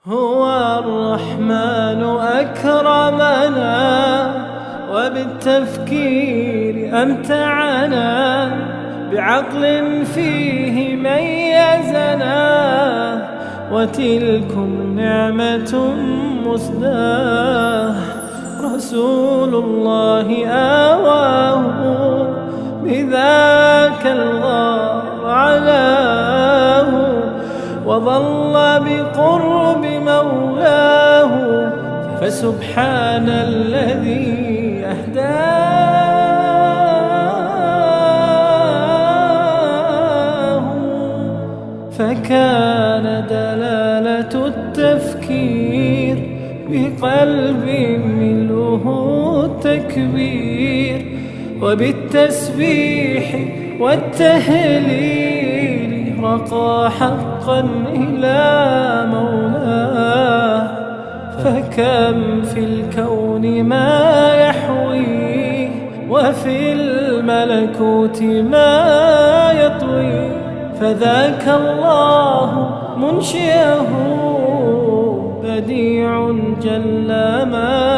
هو الرحمن أكرمنا وبالتفكير أمتعنا، بعقل فيه ميزنا، وتلكم نعمة مسداه. رسول الله آواه بذاك الغار علاه، وظل بقرب مولاه، فسبحان الذي أهداه. فكان دلالة التفكير بقلب ملؤه التكبير، وبالتسبيح والتهليل رقى حقا إلى مولاه. فكم في الكون ما يحويه، وفي الملكوت ما يطوي، فذاك الله منشئه بديع جل ما